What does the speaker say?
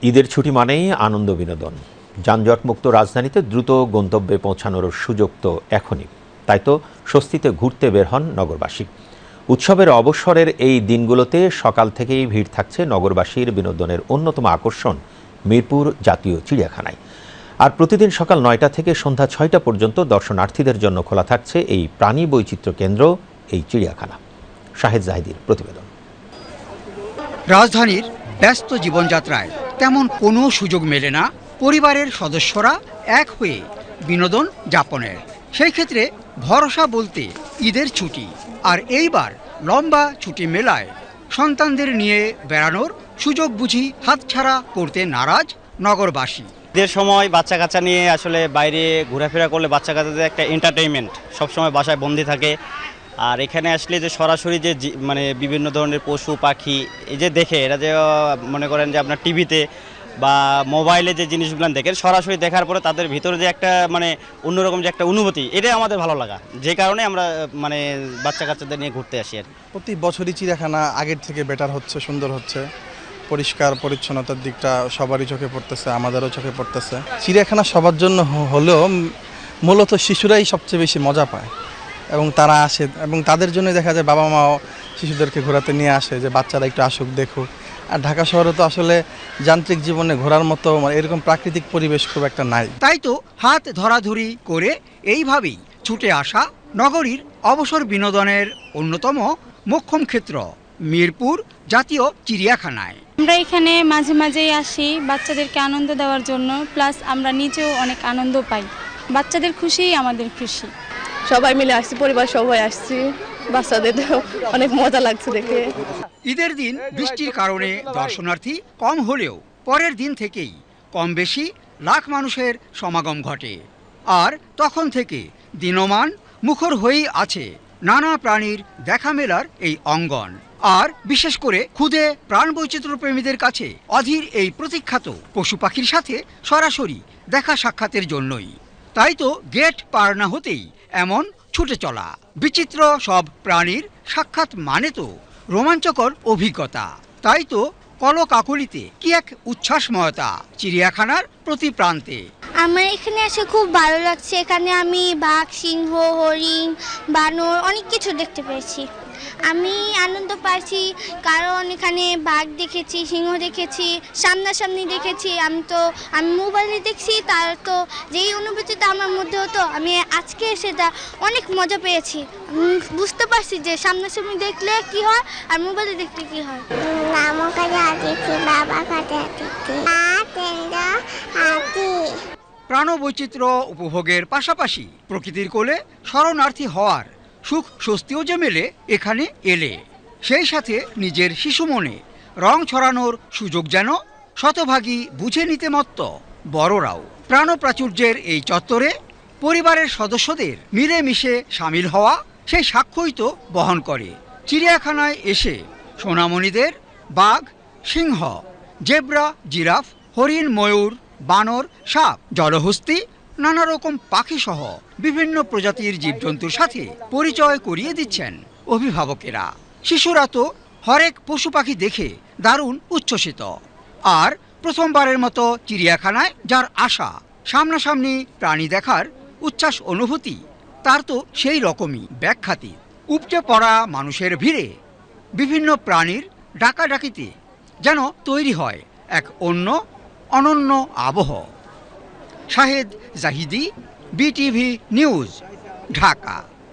ঈদের ছুটি মানেই আনন্দ বিনোদন। যানজটমুক্ত রাজধানীতে দ্রুত গন্তব্যে পৌঁছানোর সুযোগ তো এখনই। তাই তো স্বস্তিতে ঘুরতে বের হন নগরবাসী। উৎসবের অবসরের এই দিনগুলোতে সকাল থেকেই ভিড় থাকছে নগরবাসীর বিনোদনের অন্যতম আকর্ষণ মিরপুর জাতীয় চিড়িয়াখানায়। আর প্রতিদিন সকাল ৯টা থেকে সন্ধ্যা ৬টা পর্যন্ত দর্শনার্থীদের জন্য খোলা থাকছে এই প্রাণী বৈচিত্র্য কেন্দ্র, এই চিড়িয়াখানা। শাহেদ জাহিদির প্রতিবেদন। রাজধানীর ব্যস্ত জীবনযাত্রায় তেমন কোনো সুযোগ মেলে না পরিবারের সদস্যরা এক হয়ে বিনোদন যাপনের। সেই ক্ষেত্রে ভরসা বলতে ঈদের ছুটি। আর এইবার লম্বা ছুটি মেলায় সন্তানদের নিয়ে বেড়ানোর সুযোগ বুঝি হাতছাড়া করতে নারাজ নগরবাসী। ঈদের সময় বাচ্চা কাচ্চা নিয়ে আসলে বাইরে ঘোরাফেরা করলে বাচ্চা কাচ্চাদের একটা এন্টারটেইনমেন্ট, সবসময় বাসায় বন্দি থাকে। আর এখানে আসলে যে সরাসরি যে মানে বিভিন্ন ধরনের পশু পাখি এই যে দেখে, এরা যে মনে করেন যে আপনার টিভিতে বা মোবাইলে যে জিনিসগুলো দেখেন, সরাসরি দেখার পরে তাদের ভিতরে যে একটা মানে অন্যরকম যে একটা অনুভূতি, এটাই আমাদের ভালো লাগা, যে কারণে আমরা মানে বাচ্চা কাচ্চাদের নিয়ে ঘুরতে আসি। আর প্রতি বছরই চিড়িয়াখানা আগের থেকে বেটার হচ্ছে, সুন্দর হচ্ছে। পরিষ্কার পরিচ্ছন্নতার দিকটা সবারই চোখে পড়তেছে, আমাদেরও চোখে পড়তেছে। চিড়িয়াখানা সবার জন্য হলেও মূলত শিশুরাই সবচেয়ে বেশি মজা পায় এবং তারা আসে, এবং তাদের জন্য দেখা যায় বাবা মাও শিশুদেরকে ঘোরাতে নিয়ে আসে, যে বাচ্চারা একটু আসুক, দেখুক। আর ঢাকা শহরে তো আসলে যান্ত্রিক জীবনে ঘোরার মতো এরকম প্রাকৃতিক পরিবেশ খুব একটা নাই। তাই তো হাত ধরাধরি করে এইভাবেই ছুটে আসা নগরীর অবসর বিনোদনের অন্যতম মোক্ষম ক্ষেত্র মিরপুর জাতীয় চিড়িয়াখানায়। আমরা এখানে মাঝে মাঝেই আসি বাচ্চাদেরকে আনন্দ দেওয়ার জন্য, প্লাস আমরা নিজেও অনেক আনন্দ পাই। বাচ্চাদের খুশিই আমাদের খুশি। সবাই মিলে আসছি, পরিবার সবাই আসছি, বাচ্চাদের অনেক মজা লাগছে দেখে। ঈদের দিন বৃষ্টির কারণে দর্শনার্থী কম হলেও পরের দিন থেকেই কম বেশি লাখ মানুষের সমাগম ঘটে। আর তখন থেকে দিনমান মুখর হয়েই আছে নানা প্রাণীর দেখা মেলার এই অঙ্গন। আর বিশেষ করে ক্ষুদে প্রাণবৈচিত্র্য প্রেমীদের কাছে অধীর এই প্রতীক্ষাত পশু পাখির সাথে সরাসরি দেখা সাক্ষাতের জন্যই। তাই তো গেট পার না হতেই এমন ছুটে চলা। বিচিত্র সব প্রাণীর সাক্ষাৎ মানে তো রোমাঞ্চকর অভিজ্ঞতা। তাই তো কলকাকলিতে কি এক উচ্ছ্বাসময়তা চিড়িয়াখানার প্রতি প্রান্তে। আমার এখানে এসে খুব ভালো লাগছে। এখানে আমি বাঘ, সিংহ, হরিণ, বানর অনেক কিছু দেখতে পেয়েছি। আমি আনন্দ পাচ্ছি কারণ এখানে বাঘ দেখেছি, সিংহ দেখেছি, সামনাসামনি দেখেছি। আমি মোবাইলে দেখছি, তার তো যেই অনুভূতিটা আমার মধ্যে হতো, আমি আজকে সেটা অনেক মজা পেয়েছি। বুঝতে পারছি যে সামনাসামনি দেখলে কি হয় আর মোবাইলে দেখলে কি হয়। প্রাণবৈচিত্র্য উপভোগের পাশাপাশি প্রকৃতির কোলে শরণার্থী হওয়ার সুখ স্বস্তিও যে মেলে এখানে এলে। সেই সাথে নিজের শিশু মনে রং ছড়ানোর সুযোগ যেন শতভাগী বুঝে নিতে মত্ত বড়রাও। প্রাণপ্রাচুর্যের এই চত্বরে পরিবারের সদস্যদের মিলেমিশে সামিল হওয়া সেই সাক্ষ্যই তো বহন করে। চিড়িয়াখানায় এসে সোনামণিদের বাঘ, সিংহ, জেব্রা, জিরাফ, হরিণ, ময়ূর, বানর, সাপ, জলহস্তি, নানা রকম পাখি সহ বিভিন্ন প্রজাতির জীবজন্তুর সাথে পরিচয় করিয়ে দিচ্ছেন অভিভাবকেরা। শিশুরা তো হরেক পশু পাখি দেখে দারুণ উচ্ছ্বসিত। আর প্রথমবারের মতো চিড়িয়াখানায় যার আশা, সামনাসামনি প্রাণী দেখার উচ্ছ্বাস অনুভূতি, তার তো সেই রকমই ব্যাখ্যাতি। উপচে পড়া মানুষের ভিড়ে বিভিন্ন প্রাণীর ডাকাডাকিতে যেন তৈরি হয় এক অনন্য আবহ। Shahed Zahidi, BTV news, Dhaka.